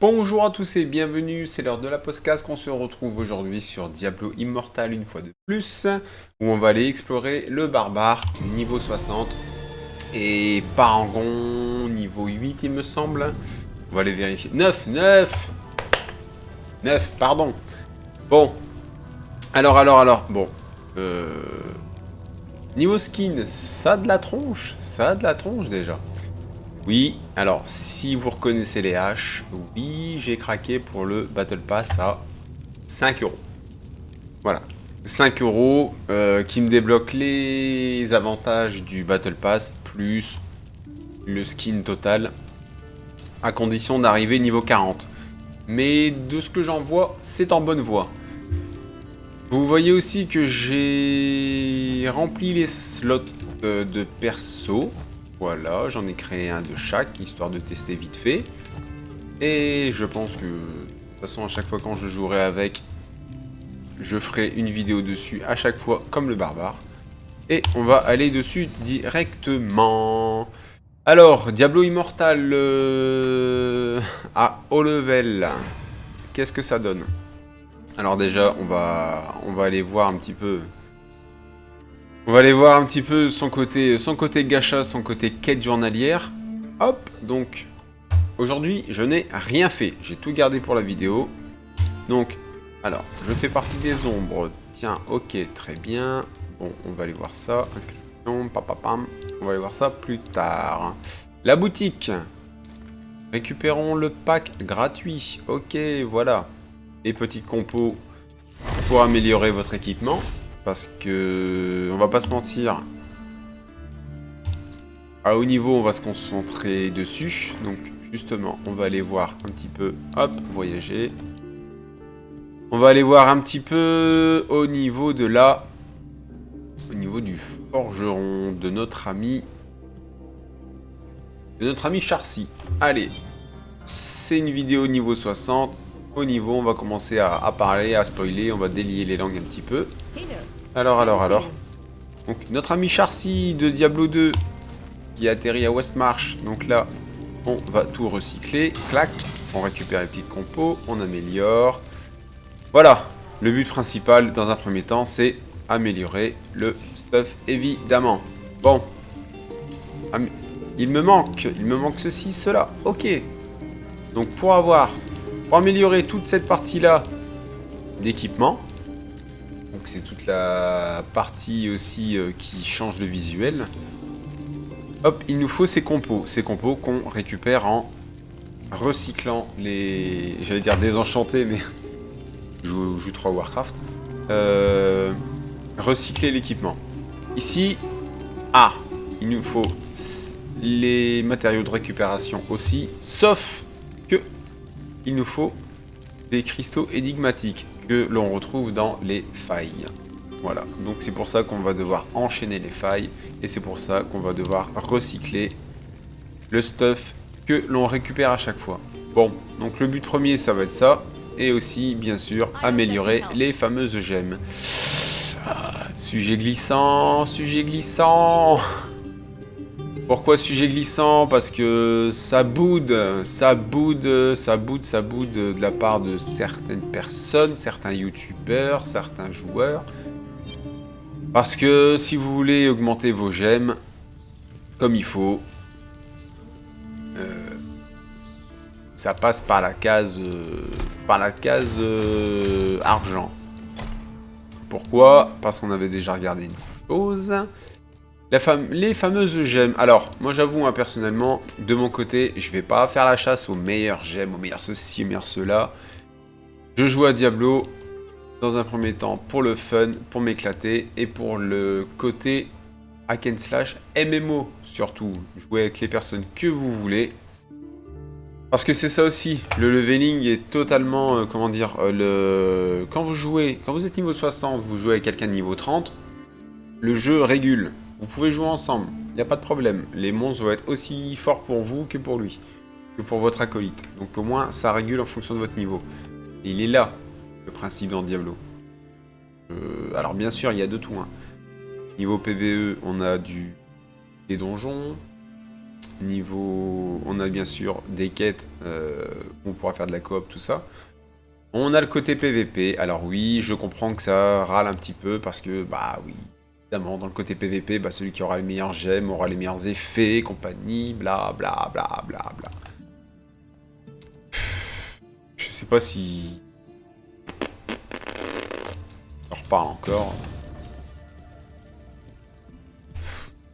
Bonjour à tous et bienvenue, c'est l'heure de la podcast qu'on se retrouve aujourd'hui sur Diablo Immortal une fois de plus, où on va aller explorer le barbare niveau 60 et Parangon niveau 8 il me semble. On va aller vérifier. 9, pardon. Bon, alors, bon. Niveau skin, ça a de la tronche, déjà. Oui, alors si vous reconnaissez les haches, oui, j'ai craqué pour le Battle Pass à 5 euros. Voilà, 5 euros qui me débloque les avantages du Battle Pass plus le skin total à condition d'arriver niveau 40. Mais de ce que j'en vois, c'est en bonne voie. Vous voyez aussi que j'ai rempli les slots de perso. Voilà, j'en ai créé un de chaque, histoire de tester vite fait. Et je pense que, de toute façon, à chaque fois quand je jouerai avec, je ferai une vidéo dessus à chaque fois, comme le barbare. Et on va aller dessus directement. Alors, Diablo Immortal à haut level, qu'est-ce que ça donne? Alors déjà, on va aller voir un petit peu... On va aller voir un petit peu son côté gacha, son côté quête journalière. Hop, donc aujourd'hui je n'ai rien fait, j'ai tout gardé pour la vidéo. Donc, alors, je fais partie des ombres. Tiens, ok, très bien. Bon, on va aller voir ça. Inscription, papapam. On va aller voir ça plus tard. La boutique. Récupérons le pack gratuit. Ok, voilà. Les petits compos pour améliorer votre équipement. Parce que, on va pas se mentir, à haut niveau, on va se concentrer dessus. Donc, justement, on va aller voir un petit peu, hop, voyager. On va aller voir un petit peu au niveau de la... Au niveau du forgeron de notre ami... Charcy. Allez, c'est une vidéo niveau 60. Au niveau, on va commencer à parler, à spoiler, on va délier les langues un petit peu. Alors. Donc, notre ami Charcy de Diablo 2 qui atterrit à Westmarch. Donc là, on va tout recycler. Clac, on récupère les petites compos, on améliore. Voilà, le but principal dans un premier temps, c'est améliorer le stuff évidemment. Bon, il me manque ceci, cela. Ok. Donc pour améliorer toute cette partie-là d'équipement. Donc c'est toute la partie aussi qui change le visuel. Hop, il nous faut ces compos qu'on récupère en recyclant les... J'allais dire désenchantés, mais je joue 3 Warcraft. Recycler l'équipement. Ici, il nous faut les matériaux de récupération aussi, sauf que il nous faut des cristaux énigmatiques que l'on retrouve dans les failles. Voilà, donc c'est pour ça qu'on va devoir enchaîner les failles et c'est pour ça qu'on va devoir recycler le stuff que l'on récupère à chaque fois. Bon, donc le but premier, ça va être ça. Et aussi, bien sûr, améliorer les fameuses gemmes. Sujet glissant. Pourquoi sujet glissant? Parce que ça boude de la part de certaines personnes, certains youtubeurs, certains joueurs. Parce que si vous voulez augmenter vos gemmes comme il faut, ça passe par la case, argent. Pourquoi? Parce qu'on avait déjà regardé une chose. Les fameuses gemmes. Alors, moi j'avoue, personnellement, de mon côté, je vais pas faire la chasse aux meilleures gemmes, aux meilleurs ceci, aux meilleurs cela. Je joue à Diablo, dans un premier temps, pour le fun, pour m'éclater, et pour le côté hack and slash MMO, surtout. Jouer avec les personnes que vous voulez. Parce que c'est ça aussi, le leveling est totalement, quand vous êtes niveau 60, vous jouez avec quelqu'un de niveau 30, le jeu régule. Vous pouvez jouer ensemble, il n'y a pas de problème. Les monstres vont être aussi forts pour vous que pour lui, que pour votre acolyte. Donc au moins, ça régule en fonction de votre niveau. Et il est là, le principe dans Diablo. Alors bien sûr, il y a de tout. Niveau PvE, on a des donjons. niveau... On a bien sûr des quêtes, on pourra faire de la coop, tout ça. On a le côté PVP. Alors oui, je comprends que ça râle un petit peu parce que, bah oui, évidemment, dans le côté PVP, bah, celui qui aura les meilleurs gemmes aura les meilleurs effets, compagnie, bla bla bla bla bla. Je sais pas si... On reparle encore.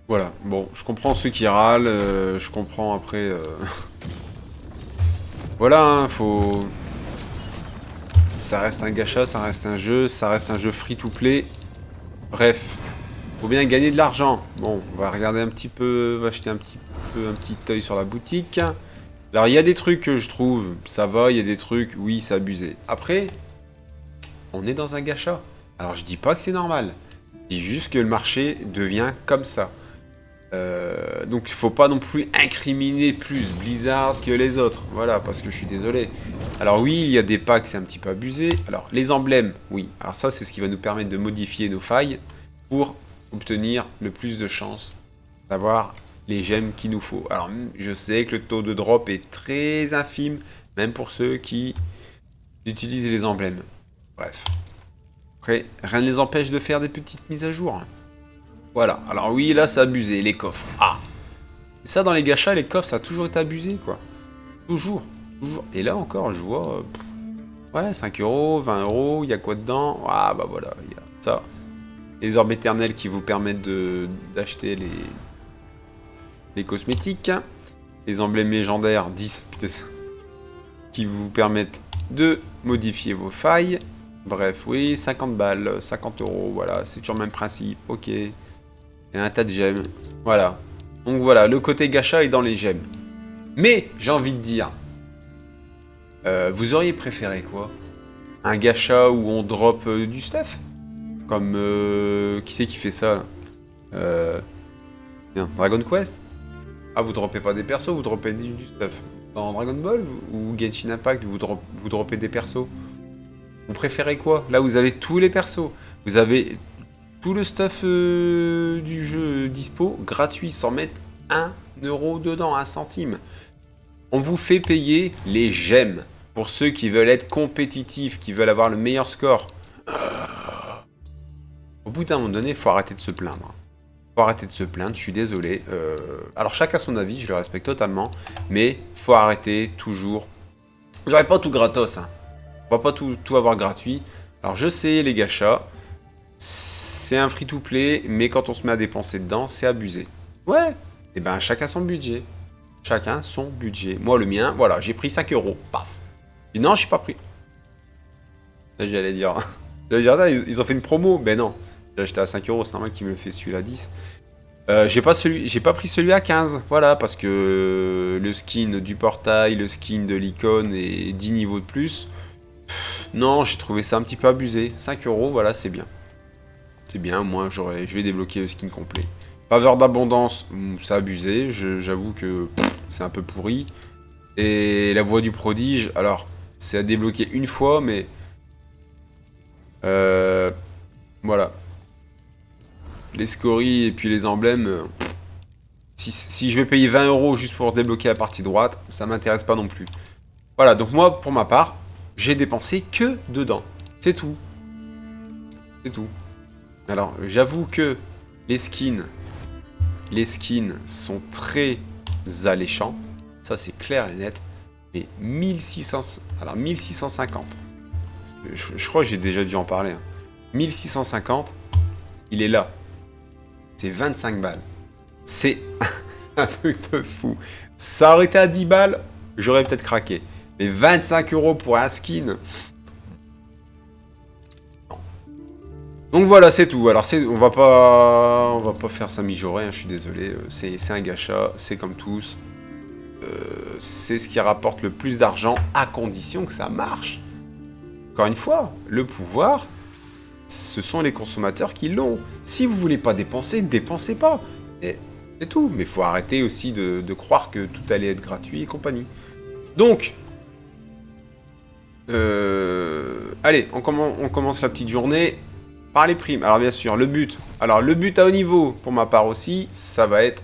Voilà, bon, je comprends ceux qui râlent, je comprends après... Voilà, hein, faut... Ça reste un gacha, ça reste un jeu free-to-play. Bref, faut bien gagner de l'argent. Bon, on va regarder un petit peu, on va acheter un petit œil sur la boutique. Alors, il y a des trucs que je trouve, ça va, il y a des trucs, oui, c'est abusé. Après, on est dans un gacha. Alors, je dis pas que c'est normal. Je dis juste que le marché devient comme ça. Donc il faut pas non plus incriminer plus Blizzard que les autres, voilà, parce que je suis désolé. Alors oui, il y a des packs, c'est un petit peu abusé. Alors les emblèmes, oui, alors ça c'est ce qui va nous permettre de modifier nos failles pour obtenir le plus de chances d'avoir les gemmes qu'il nous faut. Alors je sais que le taux de drop est très infime, même pour ceux qui utilisent les emblèmes. Bref. Après, rien ne les empêche de faire des petites mises à jour. Voilà, alors oui, là, c'est abusé, les coffres. Ah! Et ça, dans les gachas, les coffres, ça a toujours été abusé, quoi. Toujours, toujours. Et là, encore, je vois... ouais, 5 euros, 20 euros, il y a quoi dedans? Ah, bah voilà, il y a ça. Les orbes éternels qui vous permettent d'acheter les cosmétiques. Les emblèmes légendaires, 10, putain, qui vous permettent de modifier vos failles. Bref, oui, 50 balles, 50 euros, voilà, c'est toujours le même principe, ok. Et un tas de gemmes. Voilà. Donc voilà, le côté gacha est dans les gemmes. Mais, j'ai envie de dire... vous auriez préféré quoi? Un gacha où on drop du stuff? Comme... qui c'est qui fait ça là Dragon Quest? Ah, vous droppez pas des persos, vous droppez du stuff. Dans Dragon Ball ou Genshin Impact, vous droppez des persos. Vous préférez quoi? Là, vous avez tous les persos. Vous avez... tout le stuff du jeu dispo, gratuit, sans mettre 1 euro dedans, 1 centime. On vous fait payer les gemmes. Pour ceux qui veulent être compétitifs, qui veulent avoir le meilleur score. Au bout d'un moment donné, il faut arrêter de se plaindre. Faut arrêter de se plaindre, je suis désolé. Alors chacun son avis, je le respecte totalement. Mais faut arrêter toujours. Vous n'aurez pas tout gratos. Hein. On va pas tout avoir gratuit. Alors je sais, les gachas. C'est un free-to-play, mais quand on se met à dépenser dedans, c'est abusé. Ouais, et ben chacun son budget. Chacun son budget. Moi, le mien, voilà, j'ai pris 5 euros. Paf. Et non, j'ai pas pris. Là, j'allais dire... ils ont fait une promo. Ben non. J'ai acheté à 5 euros, c'est normal qu'ils me le fait celui-là à 10. J'ai pas pris celui à 15. Voilà, parce que le skin du portail, le skin de l'icône et 10 niveaux de plus. Non, j'ai trouvé ça un petit peu abusé. 5 euros, voilà, c'est bien. C'est bien, moi je vais débloquer le skin complet. Faveur d'abondance, c'est abusé, j'avoue que c'est un peu pourri. Et la voix du prodige, alors c'est à débloquer une fois, mais... voilà. Les scories et puis les emblèmes... si je vais payer 20 euros juste pour débloquer la partie droite, ça m'intéresse pas non plus. Voilà, donc moi, pour ma part, j'ai dépensé que dedans. C'est tout. C'est tout. Alors, j'avoue que les skins sont très alléchants. Ça, c'est clair et net. Mais 1600... Alors, 1650. Je crois que j'ai déjà dû en parler. Hein. 1650, il est là. C'est 25 balles. C'est un truc de fou. Ça aurait été à 10 balles, j'aurais peut-être craqué. Mais 25 euros pour un skin... Donc voilà, c'est tout. Alors on va pas faire ça mijorer, hein, je suis désolé. C'est un gacha, c'est comme tous. C'est ce qui rapporte le plus d'argent à condition que ça marche. Encore une fois, le pouvoir, ce sont les consommateurs qui l'ont. Si vous voulez pas dépenser, ne dépensez pas. Et c'est tout. Mais il faut arrêter aussi de croire que tout allait être gratuit et compagnie. Donc, allez, on commence la petite journée. Par les primes. Alors bien sûr, le but. Alors le but à haut niveau, pour ma part aussi, ça va être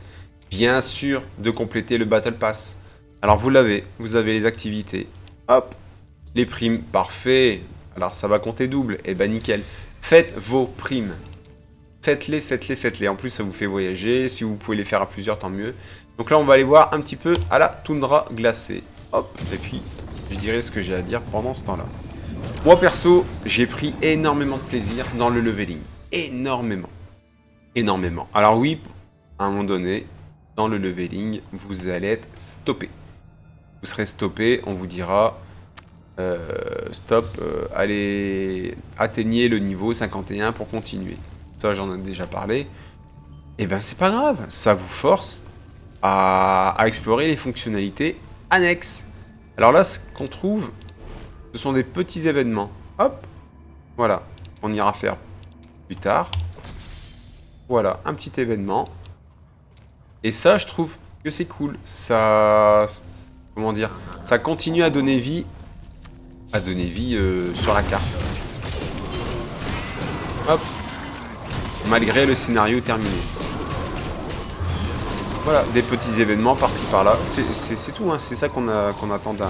bien sûr, de compléter le Battle Pass. Alors vous l'avez, vous avez les activités. Hop, les primes, parfait. Alors ça va compter double, et ben nickel. Faites vos primes. Faites-les, faites-les, faites-les. En plus, ça vous fait voyager. Si vous pouvez les faire à plusieurs, tant mieux. Donc là, on va aller voir un petit peu à la toundra glacée. Hop, et puis, je dirai ce que j'ai à dire pendant ce temps-là. Moi, perso, j'ai pris énormément de plaisir dans le leveling. Énormément. Énormément. Alors oui, à un moment donné, dans le leveling, vous allez être stoppé. Vous serez stoppé, on vous dira... stop, allez, atteignez le niveau 51 pour continuer. Ça, j'en ai déjà parlé. Et ben, c'est pas grave. Ça vous force à explorer les fonctionnalités annexes. Alors là, ce qu'on trouve, ce sont des petits événements. Hop, voilà. On ira faire plus tard. Voilà, un petit événement. Et ça, je trouve que c'est cool. Ça... Comment dire? Ça continue à donner vie... sur la carte. Hop. Malgré le scénario terminé. Voilà, des petits événements par-ci par-là. C'est tout, hein. C'est ça qu'on attend d'un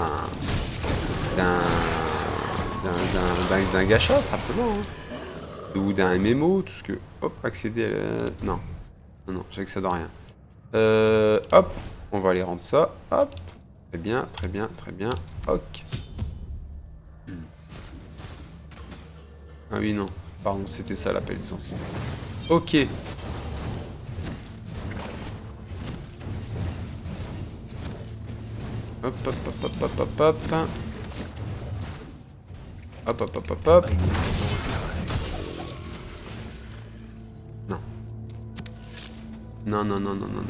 gacha, simplement. Hein. Ou d'un MMO, tout ce que... Hop, accéder à... Non. Non, non, j'accède à rien. Hop, on va aller rendre ça. Hop. Très bien, très bien, très bien. Ok. Ah oui, non. Pardon, c'était ça l'appel essentiel. Ok. Hop, hop, hop, hop, hop, hop, hop. Hop, hop, hop, hop, hop. Non. Non, non, non, non, non,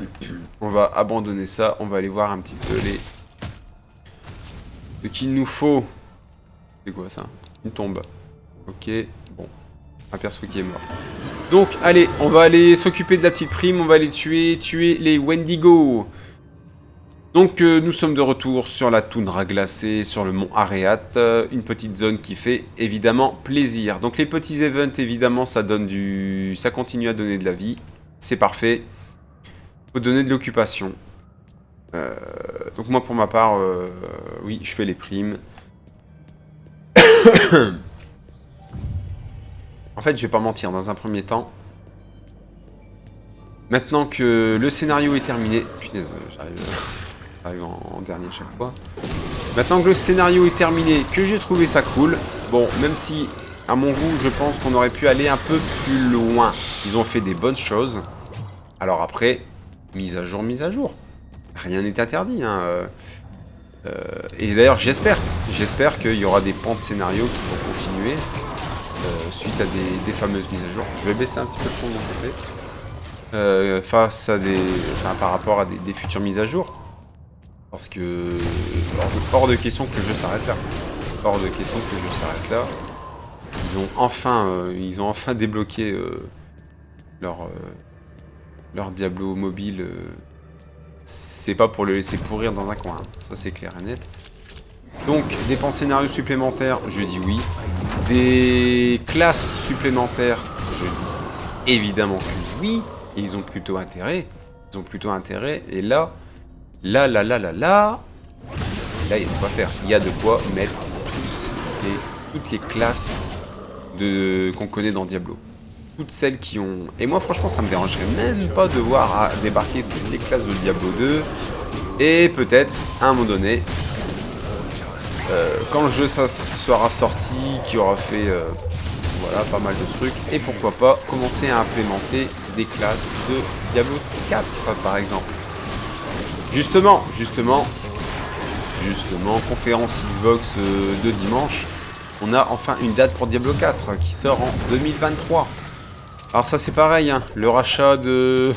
non. On va abandonner ça. On va aller voir un petit peu les... Ce qu'il nous faut. C'est quoi ça? Une tombe. Ok, bon. Un perso qui est mort. Donc, allez, on va aller s'occuper de la petite prime. On va aller tuer les Wendigo. Donc, nous sommes de retour sur la toundra glacée, sur le mont Areat. Une petite zone qui fait évidemment plaisir. Donc, les petits events, évidemment, ça donne du... Ça continue à donner de la vie. C'est parfait. Faut donner de l'occupation. Donc, moi, pour ma part, oui, je fais les primes. En fait, je vais pas mentir, dans un premier temps, maintenant que le scénario est terminé... Punaise, j'arrive en dernier chaque fois. Maintenant que le scénario est terminé, que j'ai trouvé ça cool, bon, même si, à mon goût, je pense qu'on aurait pu aller un peu plus loin. Ils ont fait des bonnes choses. Alors après, mise à jour, mise à jour. Rien n'est interdit, hein. Et d'ailleurs, j'espère qu'il y aura des pans de scénario qui vont continuer suite à des fameuses mises à jour. Je vais baisser un petit peu le son de mon côté face à par rapport à des futures mises à jour, parce que hors de question que le jeu s'arrête là. Hors de question que le jeu s'arrête là. Ils ont enfin débloqué leur Diablo mobile. C'est pas pour le laisser pourrir dans un coin, hein. Ça c'est clair et net. Donc, des pans de scénario supplémentaires, je dis oui. Des classes supplémentaires, je dis évidemment que oui. Et ils ont plutôt intérêt. Ils ont plutôt intérêt. Et là, il y a de quoi faire. Il y a de quoi mettre toutes les classes qu'on connaît dans Diablo. Toutes celles qui ont... Et moi, franchement, ça me dérangerait même pas de voir débarquer toutes les classes de Diablo 2. Et peut-être, à un moment donné, quand le jeu ça sera sorti, qui aura fait voilà, pas mal de trucs, et pourquoi pas commencer à implémenter des classes de Diablo 4, par exemple. Justement, conférence Xbox de dimanche, on a enfin une date pour Diablo 4 qui sort en 2023. Alors ça c'est pareil, hein, le rachat de...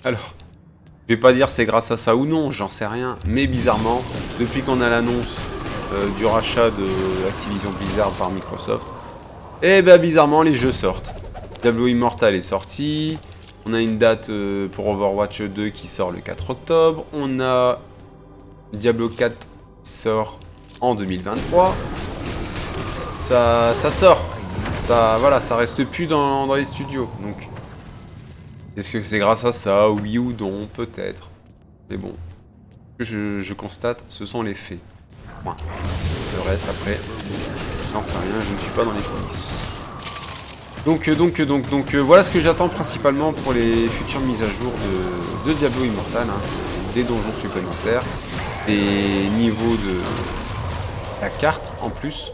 Alors, je vais pas dire c'est grâce à ça ou non, j'en sais rien, mais bizarrement, depuis qu'on a l'annonce du rachat de Activision Blizzard par Microsoft, et ben bizarrement les jeux sortent. Diablo Immortal est sorti, on a une date pour Overwatch 2 qui sort le 4 octobre, on a Diablo 4 qui sort en 2023, ça sort. Ça, voilà, ça reste plus dans les studios. Donc, Est-ce que c'est grâce à ça, oui ou non, peut-être. Mais bon, je constate, ce sont les faits. Point. Le reste, après, j'en sais rien, je ne suis pas dans les coulisses. Donc, voilà ce que j'attends principalement pour les futures mises à jour de Diablo Immortal. Hein. C'est des donjons supplémentaires, des niveaux de la carte en plus.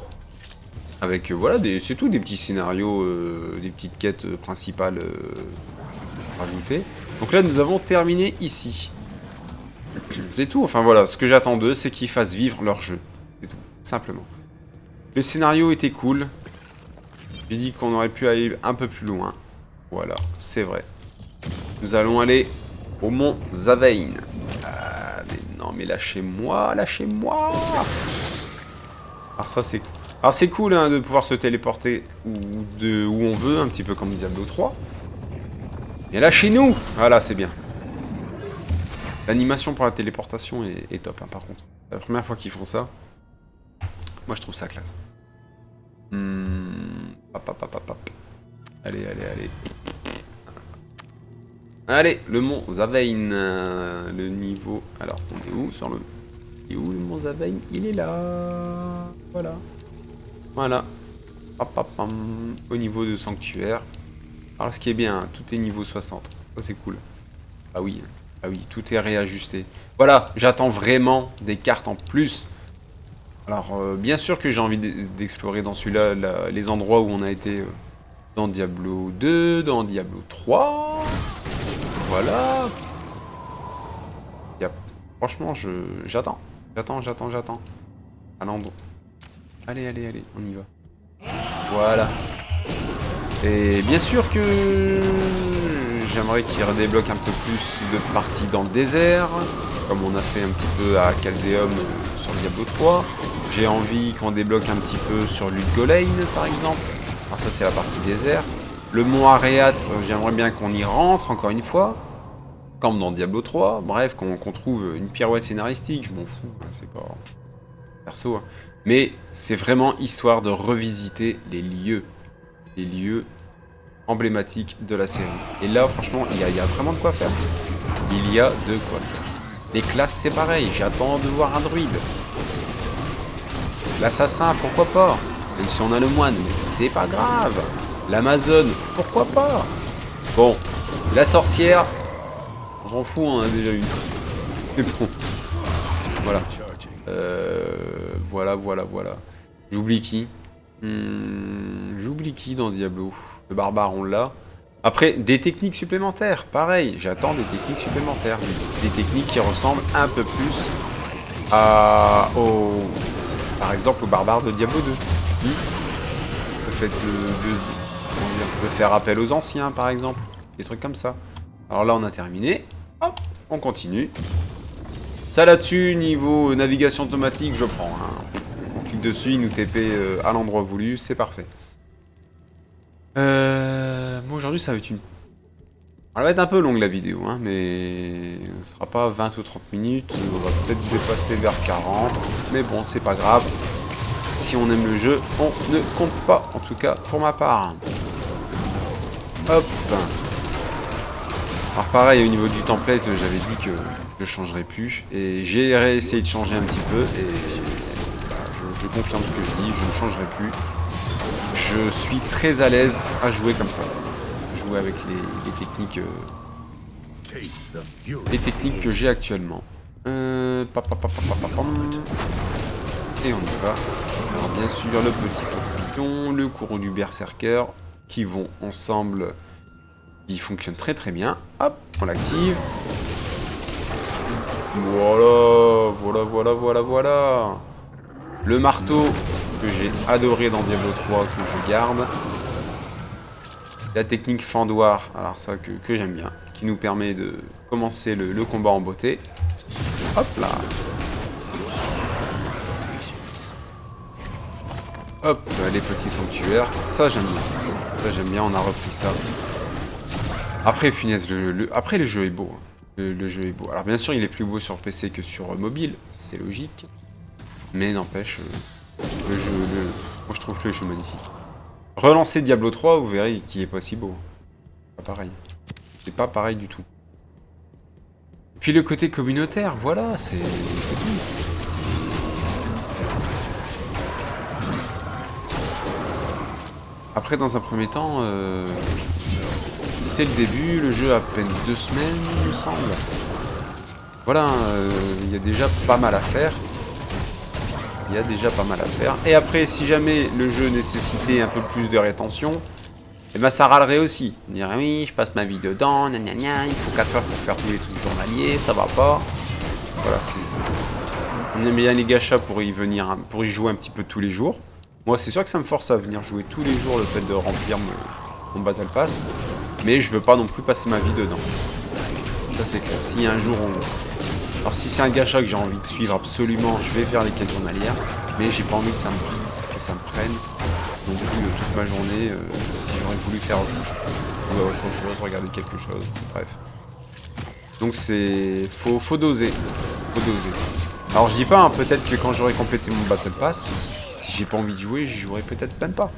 Avec, voilà, c'est tout, des petits scénarios, des petites quêtes principales rajoutées. Donc là, nous avons terminé ici. C'est tout, enfin voilà, ce que j'attends d'eux, c'est qu'ils fassent vivre leur jeu. C'est tout, simplement. Le scénario était cool. J'ai dit qu'on aurait pu aller un peu plus loin. Voilà, c'est vrai. Nous allons aller au mont Zavain. Ah, mais non, mais lâchez-moi, lâchez-moi. Alors ça, c'est cool hein, de pouvoir se téléporter où on veut, un petit peu comme Diablo 3. Et lâchez-nous. Voilà, c'est bien. L'animation pour la téléportation est top, hein, par contre. C'est la première fois qu'ils font ça. Moi, je trouve ça classe. Allez, allez, allez. Allez, le mont Zavain. Le niveau... Alors, on est où sur le... Il est où le mont Zavain? Il est là. Voilà. Voilà. Au niveau de sanctuaire. Alors, ce qui est bien, tout est niveau 60. Ça, c'est cool. Ah oui. Ah oui, tout est réajusté. Voilà, j'attends vraiment des cartes en plus. Alors, bien sûr que j'ai envie d'explorer dans celui-là les endroits où on a été dans Diablo 2, dans Diablo 3. Voilà. Franchement, j'attends. J'attends. Allez, allez, allez, on y va. Voilà. Et bien sûr que j'aimerais qu'il redébloque un peu plus de parties dans le désert, comme on a fait un petit peu à Caldeum sur Diablo 3. J'ai envie qu'on débloque un petit peu sur Ludgolain par exemple. Alors ça c'est la partie désert. Le mont Areat, j'aimerais bien qu'on y rentre encore une fois. Comme dans Diablo 3. Bref, qu'on trouve une pirouette scénaristique, je m'en fous, c'est pas... perso. Hein. Mais c'est vraiment histoire de revisiter les lieux emblématiques de la série. Et là, franchement, il y a vraiment de quoi faire. Il y a de quoi faire. Les classes, c'est pareil. J'attends de voir un druide. L'assassin, pourquoi pas? Même si on a le moine, mais c'est pas grave. L'Amazone, pourquoi pas? Bon, la sorcière, on s'en fout, on en a déjà une. C'est bon. Voilà. Voilà. J'oublie qui? J'oublie qui dans Diablo? Le barbare, on l'a. Après, des techniques supplémentaires, pareil. J'attends des techniques supplémentaires. Des techniques qui ressemblent un peu plus par exemple, au barbare de Diablo 2. Le fait de faire appel aux anciens, par exemple. Des trucs comme ça. Alors là, on a terminé. Hop, on continue. Ça là-dessus, niveau navigation automatique, je prends. Hein. On clique dessus, il nous TP à l'endroit voulu, c'est parfait. Bon, aujourd'hui, ça va être elle va être un peu longue la vidéo, hein, mais ce sera pas 20 ou 30 minutes, on va peut-être dépasser vers 40, mais bon, c'est pas grave. Si on aime le jeu, on ne compte pas, en tout cas pour ma part. Hop. Alors pareil, au niveau du template, j'avais dit que je changerais plus, et j'ai essayé de changer un petit peu, et je confirme ce que je dis, je ne changerai plus. Je suis très à l'aise à jouer comme ça. Jouer avec les techniques que j'ai actuellement. Et on y va. Alors bien sûr le petit tourbillon, le courroux du berserker qui vont ensemble, qui fonctionnent très très bien. Hop, on l'active. Voilà. Le marteau que j'ai adoré dans Diablo 3 que je garde. La technique fendoir, alors ça que j'aime bien, qui nous permet de commencer le combat en beauté. Hop là. Hop, les petits sanctuaires, ça j'aime bien. Ça j'aime bien, on a repris ça. Après, punaise, après le jeu est beau. Le jeu est beau. Alors bien sûr, il est plus beau sur PC que sur mobile, c'est logique. Mais n'empêche, moi je trouve que le jeu est magnifique. Relancez Diablo 3, vous verrez qu'il est pas si beau. Pas pareil. C'est pas pareil du tout. Et puis le côté communautaire, voilà, c'est tout. Après, dans un premier temps, c'est le début, le jeu a à peine 2 semaines, il me semble. Voilà, il y a déjà pas mal à faire. Il y a déjà pas mal à faire. Et après, si jamais le jeu nécessitait un peu plus de rétention, et ben ça râlerait aussi. On dirait oui, je passe ma vie dedans, gna gna gna, il faut 4 heures pour faire tous les trucs journaliers, ça va pas. Voilà, c'est ça. On aime bien les gachas pour y venir, pour y jouer un petit peu tous les jours. Moi, c'est sûr que ça me force à venir jouer tous les jours le fait de remplir mon Battle Pass. Mais je veux pas non plus passer ma vie dedans. Ça, c'est clair. Si un jour Alors, si c'est un gacha que j'ai envie de suivre absolument, je vais faire les quêtes journalières. Mais j'ai pas envie que ça me prenne. Donc, du coup, toute ma journée, si j'aurais voulu faire autre chose, regarder quelque chose. Bref. Donc, c'est. Faut doser. Faut doser. Alors, je dis pas, hein, peut-être que quand j'aurai complété mon Battle Pass. Si j'ai pas envie de jouer, j'y jouerai peut-être même pas.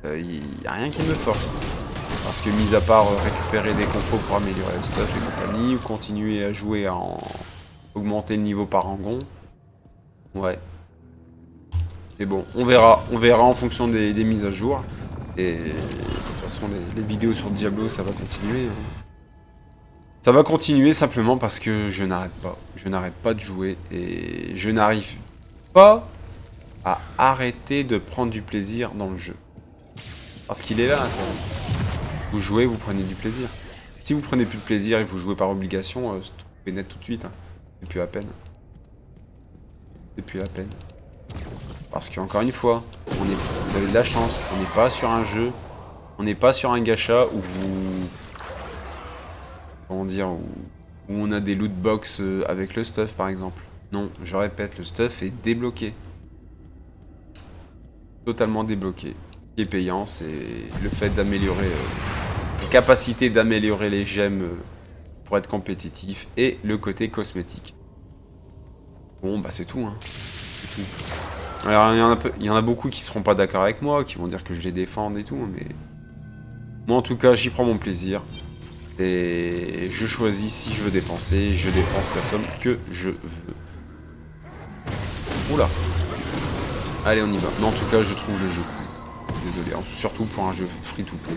Y a rien qui me force. Parce que, mis à part récupérer des compos pour améliorer le stuff et compagnie, ou continuer à jouer à augmenter le niveau par rangon, ouais. C'est bon, on verra en fonction des mises à jour. Et de toute façon, les vidéos sur Diablo, ça va continuer. Ça va continuer simplement parce que je n'arrête pas. Je n'arrête pas de jouer et je n'arrive pas à arrêter de prendre du plaisir dans le jeu. Parce qu'il est là, vous jouez, vous prenez du plaisir. Si vous prenez plus de plaisir et vous jouez par obligation, c'est net tout de suite. Hein. C'est plus la peine. C'est plus la peine. Parce qu'encore une fois, vous avez de la chance. On n'est pas sur un jeu, on n'est pas sur un gacha où vous... Comment dire, où on a des loot box avec le stuff par exemple. Non, je répète, le stuff est débloqué. Totalement débloqué. Ce qui est payant, c'est le fait d'améliorer la capacité d'améliorer les gemmes pour être compétitif et le côté cosmétique. Bon, bah c'est tout, hein. C'est tout. Alors, il y en a beaucoup qui seront pas d'accord avec moi, qui vont dire que je les défende et tout, mais moi en tout cas, j'y prends mon plaisir. Et je choisis si je veux dépenser, je dépense la somme que je veux. Oula. Allez, on y va. Mais en tout cas, je trouve le jeu cool. Désolé, surtout pour un jeu free-to-play.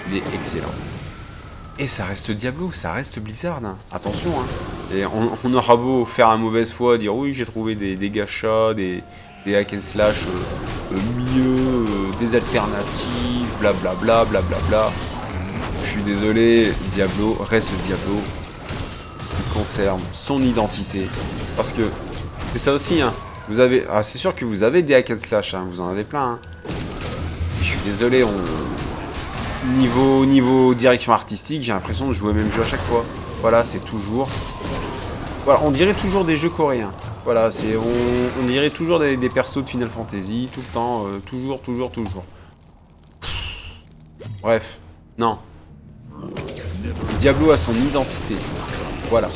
Il est excellent. Et ça reste Diablo, ça reste Blizzard. Hein. Attention, hein. Et on aura beau faire un mauvaise foi, dire oui, j'ai trouvé des gachas, des hack and slash mieux, des alternatives, blablabla, blablabla. Je suis désolé, Diablo reste Diablo. Il conserve son identité. Parce que c'est ça aussi, hein. Vous avez, c'est sûr que vous avez des hack and slash, hein, vous en avez plein. Hein. Je suis désolé, niveau direction artistique, j'ai l'impression de jouer le même jeu à chaque fois. Voilà, c'est toujours... Voilà, on dirait toujours des jeux coréens. Voilà, on dirait toujours des persos de Final Fantasy, tout le temps, toujours. Bref, non. Diablo a son identité. Voilà.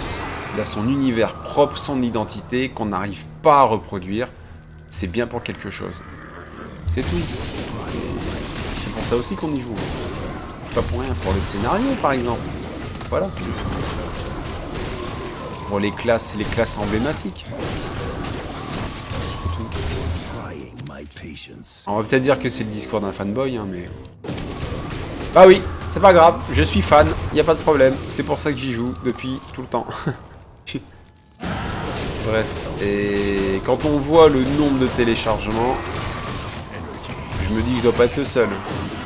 Il a son univers propre, son identité, qu'on n'arrive pas à reproduire. C'est bien pour quelque chose. C'est tout. C'est pour ça aussi qu'on y joue. Pas pour rien, pour le scénario par exemple. Voilà. Pour les classes emblématiques. On va peut-être dire que c'est le discours d'un fanboy, hein, mais... Bah oui, c'est pas grave, je suis fan, y a pas de problème. C'est pour ça que j'y joue depuis tout le temps. Bref, et quand on voit le nombre de téléchargements, je me dis que je dois pas être le seul.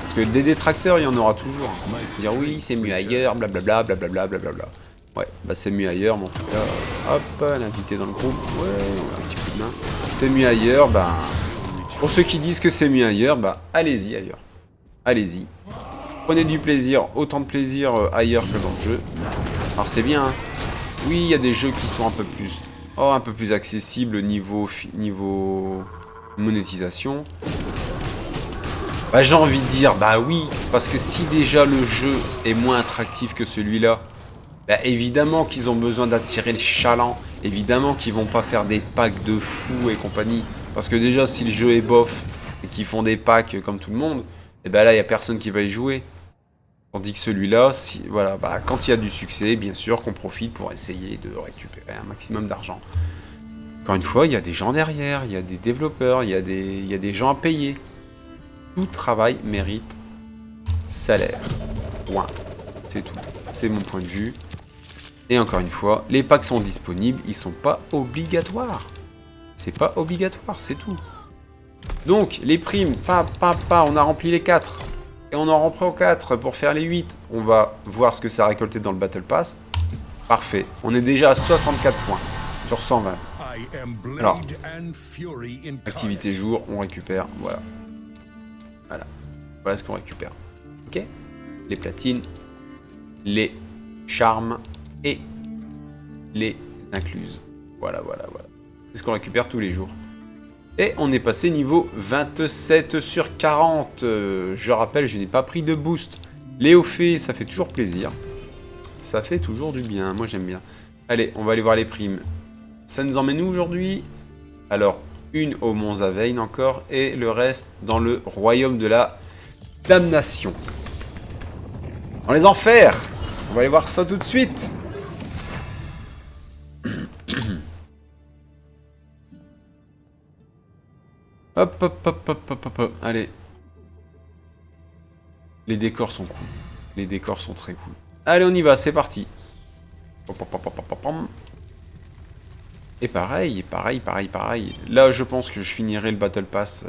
Parce que des détracteurs, il y en aura toujours. Dire oui, c'est mieux ailleurs, blablabla, blablabla, blablabla. Ouais, bah c'est mieux ailleurs, mais en tout cas, hop, l'invité dans le groupe, ouais, un petit coup de main. C'est mieux ailleurs, bah... Pour ceux qui disent que c'est mieux ailleurs, bah allez-y ailleurs. Allez-y. Prenez du plaisir, autant de plaisir ailleurs que dans le jeu. Alors c'est bien, hein. Oui, il y a des jeux qui sont un peu plus accessibles niveau monétisation. Bah j'ai envie de dire, bah oui, parce que si déjà le jeu est moins attractif que celui-là, bah évidemment qu'ils ont besoin d'attirer le chaland, évidemment qu'ils vont pas faire des packs de fous et compagnie. Parce que déjà, si le jeu est bof et qu'ils font des packs comme tout le monde, et ben là, il n'y a personne qui va y jouer. Tandis que celui-là, si, voilà, bah, quand il y a du succès, bien sûr qu'on profite pour essayer de récupérer un maximum d'argent. Encore une fois, il y a des gens derrière, il y a des développeurs, il y a des gens à payer. Tout travail mérite salaire. Point. C'est tout. C'est mon point de vue. Et encore une fois, les packs sont disponibles, ils sont pas obligatoires. C'est pas obligatoire, c'est tout. Donc, les primes, on a rempli les 4. Et on en reprend 4 pour faire les 8. On va voir ce que ça a récolté dans le Battle Pass. Parfait. On est déjà à 64 points sur 120. Alors, activité jour, on récupère, voilà. Voilà ce qu'on récupère. Ok. Les platines, les charmes et les incluses. Voilà. C'est ce qu'on récupère tous les jours. Et on est passé niveau 27 sur 40. Je rappelle, je n'ai pas pris de boost. Léophée, ça fait toujours plaisir. Ça fait toujours du bien, moi j'aime bien. Allez, on va aller voir les primes. Ça nous emmène où aujourd'hui? Alors, une au Mont Zavein encore, et le reste dans le royaume de la damnation. Dans les enfers. On va aller voir ça tout de suite. Hop. Allez. Les décors sont cool. Les décors sont très cool. Allez, on y va, c'est parti. Et pareil. Là, je pense que je finirai le Battle Pass.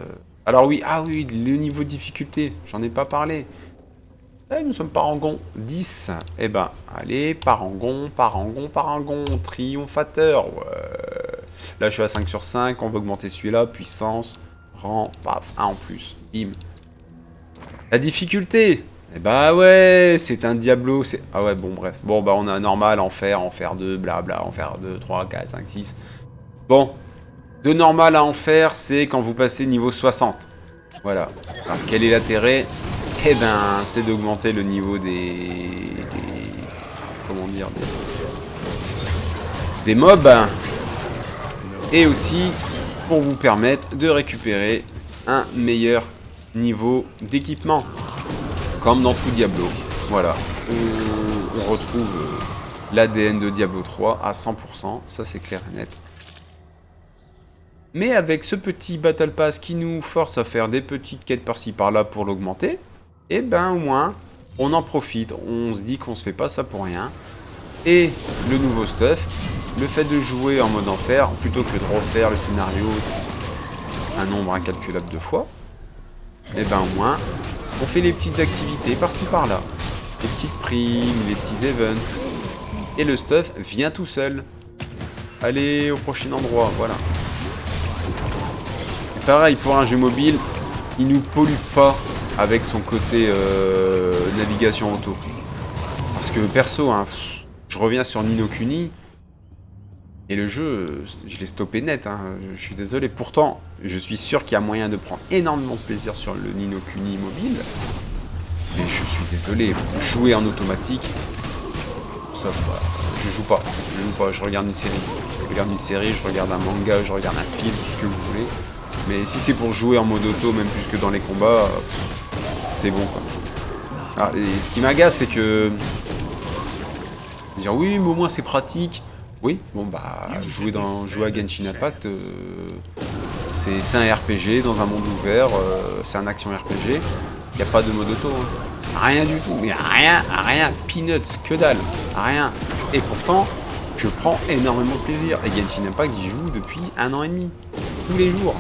Alors oui, le niveau de difficulté, j'en ai pas parlé. Nous sommes parangon 10. Eh ben, allez, parangon, triomphateur. Ouais. Là, je suis à 5 sur 5, on va augmenter celui-là, puissance, rang, paf, 1 en plus, bim. La difficulté, eh bah ouais, c'est un Diablo, c'est... Ah ouais, bon, bref. Bon, bah on a normal, enfer 2, blabla, enfer 2, 3, 4, 5, 6. Bon, de normal à enfer, c'est quand vous passez niveau 60. Voilà. Alors, quel est l'intérêt? Eh ben, c'est d'augmenter le niveau comment dire, des mobs. Et aussi pour vous permettre de récupérer un meilleur niveau d'équipement. Comme dans tout Diablo. Voilà. On retrouve l'ADN de Diablo 3 à 100%. Ça, c'est clair et net. Mais avec ce petit Battle Pass qui nous force à faire des petites quêtes par-ci par-là pour l'augmenter, et ben au moins, on en profite. On se dit qu'on se fait pas ça pour rien. Et le nouveau stuff, le fait de jouer en mode enfer, plutôt que de refaire le scénario un nombre incalculable de fois, et ben au moins, on fait les petites activités par-ci par-là. Les petites primes, les petits events. Et le stuff vient tout seul. Allez au prochain endroit, voilà. Et pareil, pour un jeu mobile, il nous pollue pas avec son côté navigation auto. Parce que perso, hein, je reviens sur Ni no Kuni, et le jeu, je l'ai stoppé net, hein, je suis désolé. Pourtant, je suis sûr qu'il y a moyen de prendre énormément de plaisir sur le Ni no Kuni mobile. Mais je suis désolé, jouer en automatique, stop, je joue pas, je regarde une série. Je regarde un manga, je regarde un film, tout ce que vous voulez. Mais si c'est pour jouer en mode auto, même plus que dans les combats, c'est bon quoi. Ah, et ce qui m'agace, c'est que... Dire oui, mais au moins c'est pratique. Oui, bon bah, jouer à Genshin Impact, c'est un RPG dans un monde ouvert, c'est un action RPG. Il n'y a pas de mode auto. Hein. Rien du tout, mais rien, peanuts, que dalle, rien. Et pourtant, je prends énormément de plaisir. Et Genshin Impact, j'y joue depuis 1 an et demi. Tous les jours.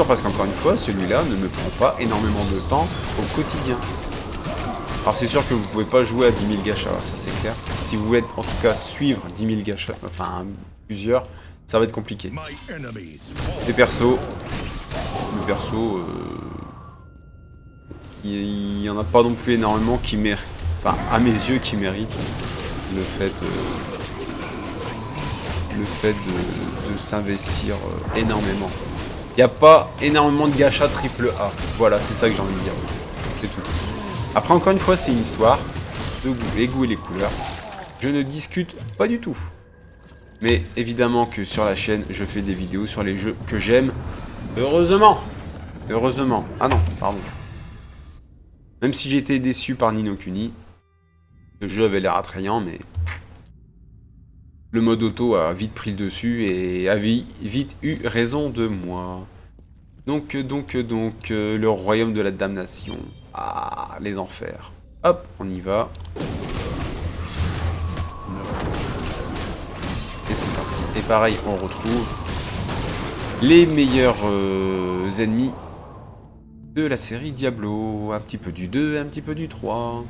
Parce qu'encore une fois, celui-là ne me prend pas énormément de temps au quotidien. Alors c'est sûr que vous pouvez pas jouer à 10 000 gachas, ça c'est clair. Si vous voulez en tout cas suivre 10 000 gachas, enfin plusieurs, ça va être compliqué. Les persos, il y en a pas non plus énormément qui méritent, enfin à mes yeux qui méritent le fait de s'investir énormément. Il n'y a pas énormément de gachas triple A. Voilà, c'est ça que j'ai envie de dire. C'est tout. Après, encore une fois, c'est une histoire de goût, les goûts et les couleurs. Je ne discute pas du tout. Mais évidemment que sur la chaîne, je fais des vidéos sur les jeux que j'aime. Heureusement. Ah non, pardon. Même si j'ai été déçu par Ni no Kuni. Le jeu avait l'air attrayant, mais... Le mode auto a vite pris le dessus et a vite eu raison de moi. Donc, le royaume de la damnation. Ah, les enfers. Hop, on y va. Et c'est parti. Et pareil, on retrouve les meilleurs ennemis de la série Diablo. Un petit peu du 2, un petit peu du 3.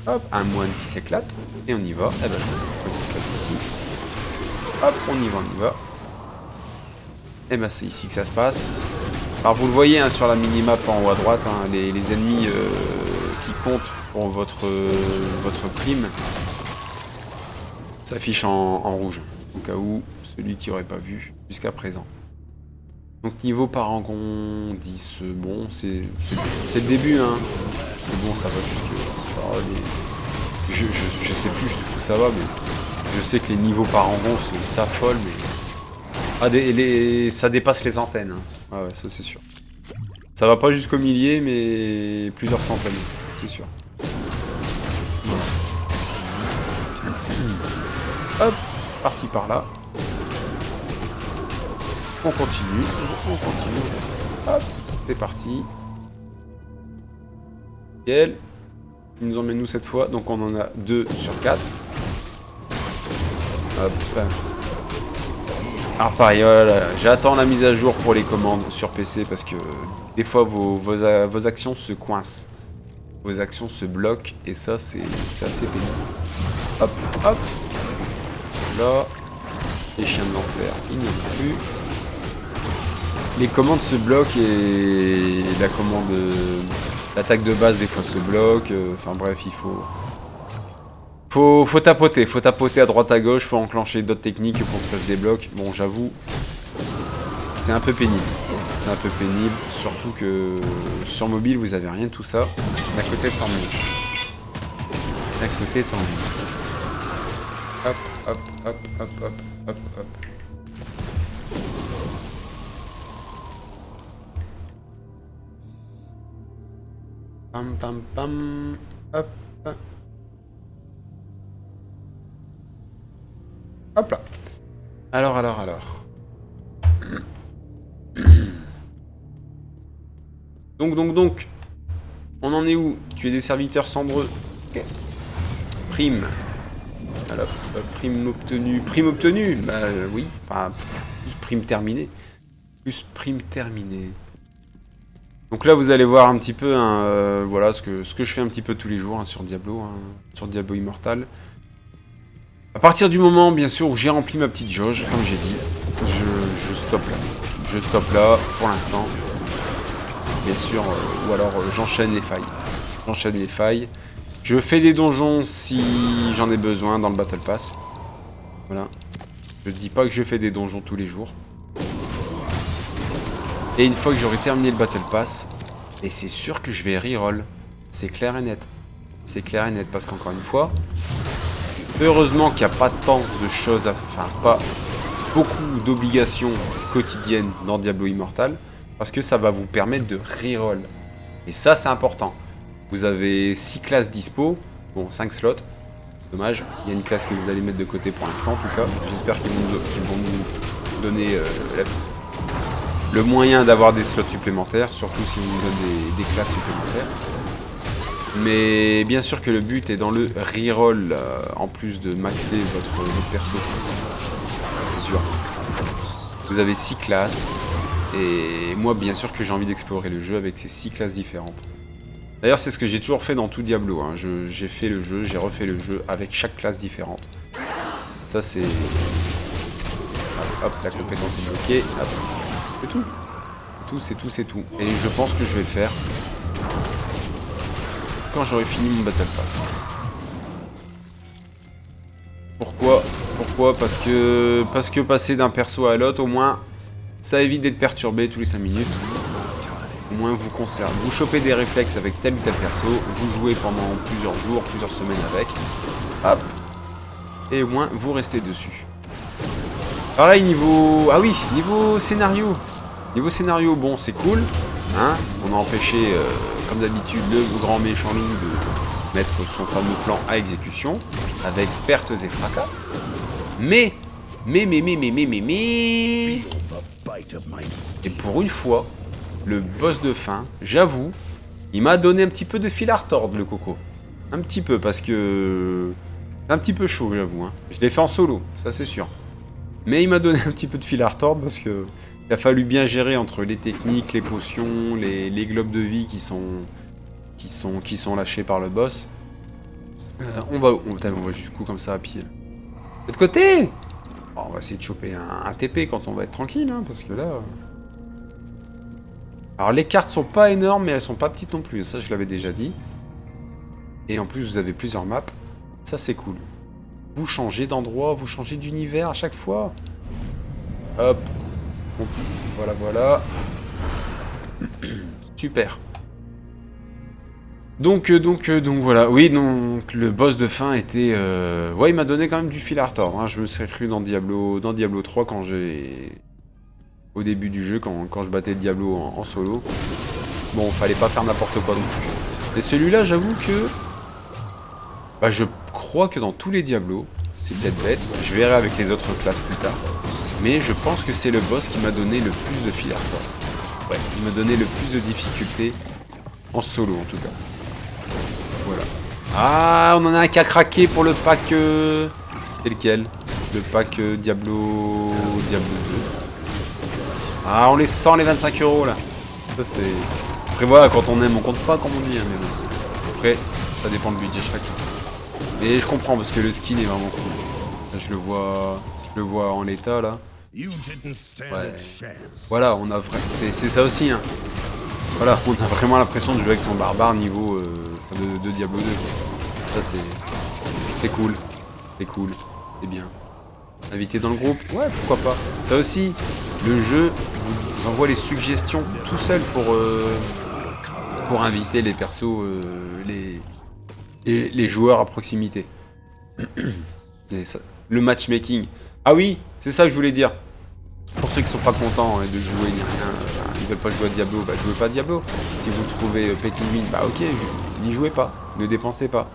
Hop, un moine qui s'éclate. Et on y va. Eh ben, il s'éclate ici. Hop, on y va. Et ben, c'est ici que ça se passe. Alors, vous le voyez hein, sur la minimap en haut à droite, hein, les ennemis qui comptent pour votre prime s'affichent en rouge. Au cas où, celui qui aurait pas vu jusqu'à présent. Donc, niveau parangon 10, bon, c'est le début, hein. Mais bon, ça va jusque... Je sais plus jusqu'où ça va, mais je sais que les niveaux parangon s'affolent, mais... Ah, ça dépasse les antennes. Hein. Ah ouais, ça c'est sûr. Ça va pas jusqu'au millier, mais plusieurs centaines, c'est sûr. Voilà. Hop, par-ci par-là. On continue. Hop, c'est parti. Nickel. Il nous emmène nous cette fois, donc on en a 2 sur 4. Hop. Alors pareil, voilà, j'attends la mise à jour pour les commandes sur PC parce que des fois vos actions se coincent. Vos actions se bloquent et ça c'est assez pénible. Hop, hop. Là, les chiens de l'enfer, il n'y en a plus. Les commandes se bloquent et la commande... L'attaque de base des fois se bloque. Enfin bref, il faut tapoter à droite à gauche, faut enclencher d'autres techniques pour que ça se débloque. Bon, j'avoue, c'est un peu pénible. Surtout que sur mobile, vous avez rien de tout ça. D'un côté, tant mieux. Hop, hop, hop, hop, hop, hop, hop. Pam, pam, pam. Hop. Hop là. Alors. Donc. On en est où? Tu es des serviteurs cendreux. Ok. Prime. Alors, prime obtenue. Bah oui. Enfin, prime terminée. Donc là, vous allez voir un petit peu, hein, voilà, ce que je fais un petit peu tous les jours hein, sur Diablo, sur Diablo Immortal. À partir du moment, bien sûr, où j'ai rempli ma petite jauge, comme j'ai dit, je stoppe là. Je stoppe là, pour l'instant. Bien sûr, ou alors j'enchaîne les failles. Je fais des donjons si j'en ai besoin dans le Battle Pass. Voilà. Je ne dis pas que je fais des donjons tous les jours. Et une fois que j'aurai terminé le Battle Pass, et c'est sûr que je vais reroll. C'est clair et net. Parce qu'encore une fois, heureusement qu'il n'y a pas tant de choses enfin, pas beaucoup d'obligations quotidiennes dans Diablo Immortal, parce que ça va vous permettre de reroll. Et ça, c'est important. Vous avez 6 classes dispo, bon, 5 slots. Dommage, il y a une classe que vous allez mettre de côté pour l'instant, en tout cas. J'espère qu'ils vont nous donner le moyen d'avoir des slots supplémentaires, surtout si vous nous donnez des classes supplémentaires. Mais bien sûr que le but est dans le reroll, en plus de maxer votre perso. C'est sûr. Vous avez 6 classes, et moi bien sûr que j'ai envie d'explorer le jeu avec ces 6 classes différentes. D'ailleurs c'est ce que j'ai toujours fait dans tout Diablo, hein. J'ai fait le jeu, j'ai refait le jeu avec chaque classe différente. Ça c'est... Hop, la compétence est bloquée, hop. C'est tout. Et je pense que je vais le faire quand j'aurai fini mon Battle Pass. Pourquoi? Parce que passer d'un perso à l'autre, au moins, ça évite d'être perturbé tous les 5 minutes. Au moins, vous conserve. Vous chopez des réflexes avec tel ou tel perso, vous jouez pendant plusieurs jours, plusieurs semaines avec. Hop. Et au moins, vous restez dessus. Pareil, niveau... Ah oui, niveau scénario. Niveau scénario, bon, c'est cool. Hein, on a empêché, comme d'habitude, le grand méchant loup de mettre son fameux plan à exécution, avec pertes et fracas. Mais, et pour une fois, le boss de fin, j'avoue, il m'a donné un petit peu de fil à retordre, le coco. Un petit peu, parce que c'est un petit peu chaud, j'avoue. Hein. Je l'ai fait en solo, ça c'est sûr. Mais il m'a donné un petit peu de fil à retordre, parce que il a fallu bien gérer entre les techniques, les potions, les globes de vie qui sont lâchés par le boss. On va juste coup comme ça à pied. De l'autre côté, oh, on va essayer de choper un TP quand on va être tranquille, hein, parce que là... Alors les cartes sont pas énormes, mais elles sont pas petites non plus, ça je l'avais déjà dit. Et en plus vous avez plusieurs maps, ça c'est cool. Vous changez d'endroit, vous changez d'univers à chaque fois. Hop. Voilà, voilà. Super. Donc voilà. Oui, donc le boss de fin était... Ouais, il m'a donné quand même du fil à retordre. Hein. Je me serais cru dans Diablo 3 quand j'ai... Au début du jeu, quand je battais le Diablo en solo. Bon, fallait pas faire n'importe quoi non plus. Et celui-là, j'avoue que... Bah, je crois que dans tous les Diablos, c'est peut-être bête, je verrai avec les autres classes plus tard, mais je pense que c'est le boss qui m'a donné le plus de fil à retordre. Ouais, il m'a donné le plus de difficultés, en solo en tout cas. Voilà. Ah, on en a un qui a craqué pour le pack... C'est lequel? Le pack Diablo 2. Ah, on les sent les 25 € là. Ça c'est... Après voilà, quand on aime, on compte pas comme on dit, hein, mais bon. Après, ça dépend du budget chacun. Et je comprends parce que le skin est vraiment cool. Là, je le vois en l'état là. Ouais. Voilà, on a c'est ça aussi. Hein. Voilà, on a vraiment l'impression de jouer avec son barbare niveau de Diablo 2. Quoi. Ça c'est cool, c'est bien. Invité dans le groupe, ouais pourquoi pas. Ça aussi, le jeu vous envoie les suggestions tout seul pour inviter les persos, les joueurs à proximité. Et ça, le matchmaking. Ah oui, c'est ça que je voulais dire. Pour ceux qui sont pas contents de jouer ni rien, ils veulent pas jouer à Diablo, bah jouez pas à Diablo. Si vous trouvez Pekin bah ok, n'y jouez pas, ne dépensez pas.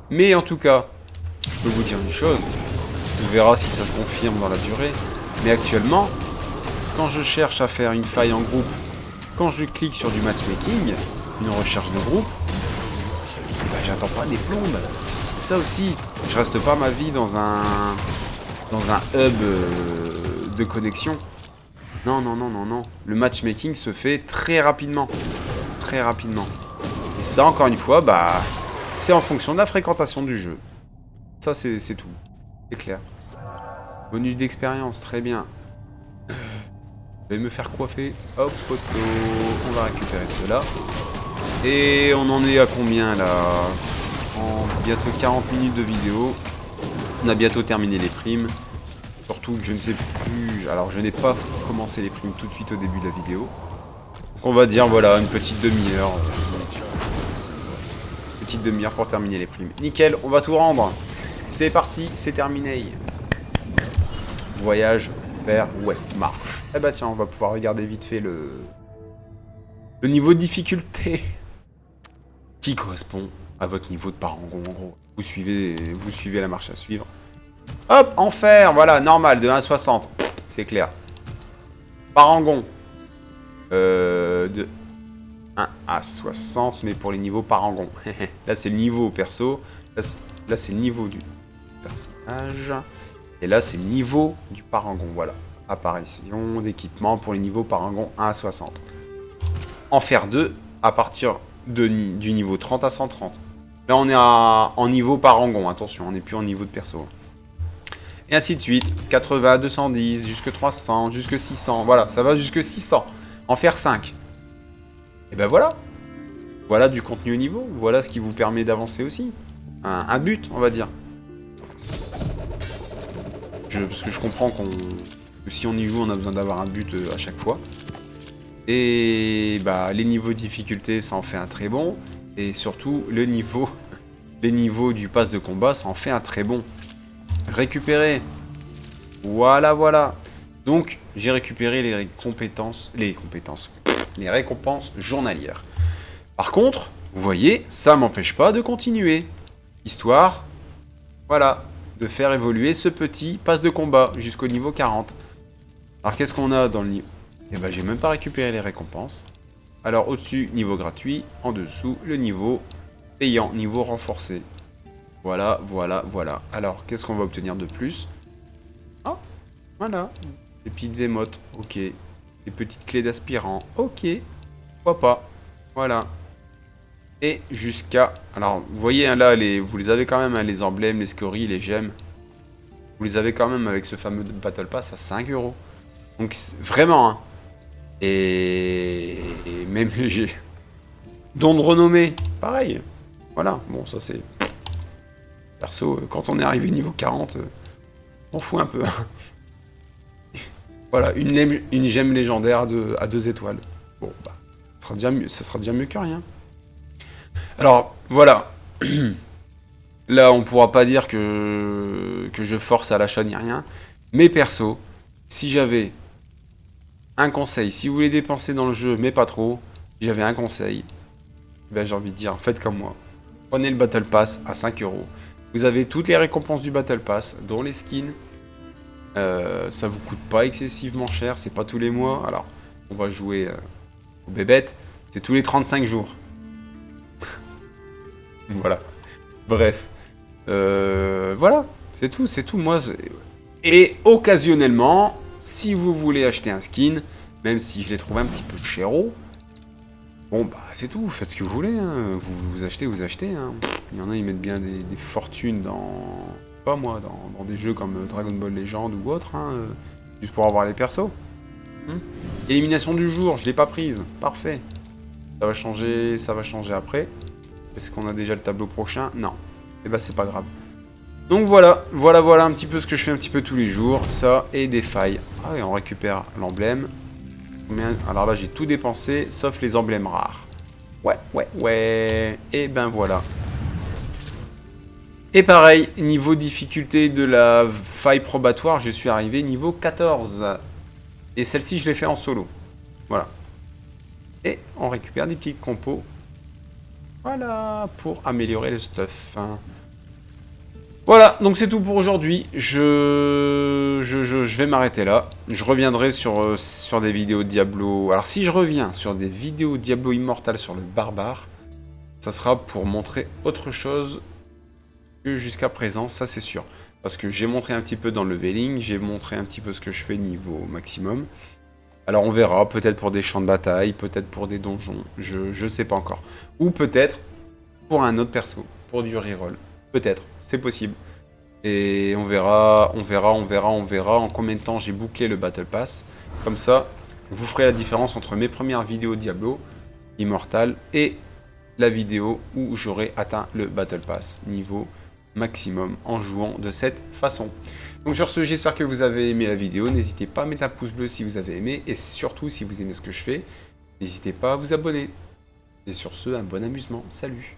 Mais en tout cas, je peux vous dire une chose, on verra si ça se confirme dans la durée, mais actuellement, quand je cherche à faire une faille en groupe, quand je clique sur du matchmaking, une recherche de groupe, bah, j'attends pas des plombes. Ça aussi, je reste pas ma vie dans un hub de connexion. Non. Le matchmaking se fait très rapidement. Très rapidement. Et ça, encore une fois, bah, c'est en fonction de la fréquentation du jeu. Ça, c'est tout. C'est clair. Bonus d'expérience, très bien. Je vais me faire coiffer. Hop, photo. On va récupérer cela. Et on en est à combien, là? En bientôt 40 minutes de vidéo. On a bientôt terminé les primes. Surtout que je ne sais plus... Alors, je n'ai pas commencé les primes tout de suite au début de la vidéo. Donc, on va dire, voilà, une petite demi-heure. Petite demi-heure pour terminer les primes. Nickel, on va tout rendre. C'est parti, c'est terminé. Voyage vers Westmarch. Eh bah tiens, on va pouvoir regarder vite fait le niveau de difficulté qui correspond à votre niveau de parangon, en gros. Vous suivez la marche à suivre. Hop, enfer, voilà, normal, de 1 à 60. C'est clair. Parangon. De 1 à 60, mais pour les niveaux parangon. Là, c'est le niveau perso. Là, c'est le niveau du personnage. Et là, c'est le niveau du parangon, voilà. Apparition d'équipement pour les niveaux parangon 1 à 60. Enfer 2, à partir du niveau 30 à 130. Là, on est en niveau parangon, attention, on n'est plus en niveau de perso. Et ainsi de suite, 80, 210, jusque 300, jusque 600, voilà, ça va jusque 600. Enfer 5. Et ben voilà. Voilà du contenu au niveau, voilà ce qui vous permet d'avancer aussi. Un but, on va dire. Parce que je comprends que si on y joue, on a besoin d'avoir un but à chaque fois. Et bah, les niveaux de difficulté, ça en fait un très bon. Et surtout, les niveaux du pass de combat, ça en fait un très bon. Récupérer. Voilà. Donc, j'ai récupéré les récompenses journalières. Par contre, vous voyez, ça m'empêche pas de continuer. Histoire, voilà, de faire évoluer ce petit pass de combat jusqu'au niveau 40. Alors qu'est-ce qu'on a dans le niveau? Eh ben j'ai même pas récupéré les récompenses. Alors au-dessus, niveau gratuit. En dessous, le niveau payant, niveau renforcé. Voilà, voilà, voilà. Alors, qu'est-ce qu'on va obtenir de plus? Ah, voilà. Des petites émotes, ok. Des petites clés d'aspirant, ok. Pourquoi pas? Voilà. Et jusqu'à... Alors, vous voyez, hein, là, vous les avez quand même, hein, les emblèmes, les scories, les gemmes. Vous les avez quand même avec ce fameux Battle Pass à 5 €. Donc, vraiment, hein. Et même j'ai... Don de renommée, pareil. Voilà, bon, ça c'est... Perso, quand on est arrivé niveau 40, on fout un peu. Voilà, une gemme légendaire à 2 étoiles. Bon, bah, ça sera déjà mieux que rien. Alors, voilà. Là, on pourra pas dire que je force à l'achat ni rien. Mais perso, si j'avais un conseil, si vous voulez dépenser dans le jeu, mais pas trop, si j'avais un conseil, ben, j'ai envie de dire, faites comme moi. Prenez le Battle Pass à 5 €. Vous avez toutes les récompenses du Battle Pass, dont les skins. Ça vous coûte pas excessivement cher, c'est pas tous les mois. Alors, on va jouer aux bébêtes, c'est tous les 35 jours. Voilà. Bref. Voilà, c'est tout. Moi, et occasionnellement, si vous voulez acheter un skin, même si je l'ai trouvé un petit peu chéro, bon, bah, c'est tout, faites ce que vous voulez, hein. Vous achetez, hein. Il y en a, ils mettent bien des fortunes dans... Pas moi, dans des jeux comme Dragon Ball Legend ou autre, hein, juste pour avoir les persos. Élimination du jour, je l'ai pas prise, parfait. Ça va changer après. Est-ce qu'on a déjà le tableau prochain? Non. Et bah c'est pas grave. Donc voilà un petit peu ce que je fais un petit peu tous les jours. Ça et des failles. Ah et on récupère l'emblème. Alors là j'ai tout dépensé, sauf les emblèmes rares. Ouais. Et ben voilà. Et pareil, niveau difficulté de la faille probatoire, je suis arrivé niveau 14. Et celle-ci, je l'ai fait en solo. Voilà. Et on récupère des petits compos. Voilà, pour améliorer le stuff. Voilà, donc c'est tout pour aujourd'hui. Je vais m'arrêter là. Je reviendrai sur des vidéos Diablo. Alors si je reviens sur des vidéos Diablo Immortal sur le barbare, ça sera pour montrer autre chose que jusqu'à présent, ça c'est sûr. Parce que j'ai montré un petit peu dans le leveling, j'ai montré un petit peu ce que je fais niveau maximum. Alors on verra, peut-être pour des champs de bataille, peut-être pour des donjons, je sais pas encore. Ou peut-être pour un autre perso, pour du reroll. Peut-être, c'est possible. Et on verra en combien de temps j'ai bouclé le Battle Pass. Comme ça, vous ferez la différence entre mes premières vidéos Diablo Immortal et la vidéo où j'aurai atteint le Battle Pass niveau maximum en jouant de cette façon. Donc sur ce, j'espère que vous avez aimé la vidéo. N'hésitez pas à mettre un pouce bleu si vous avez aimé. Et surtout, si vous aimez ce que je fais, n'hésitez pas à vous abonner. Et sur ce, un bon amusement. Salut!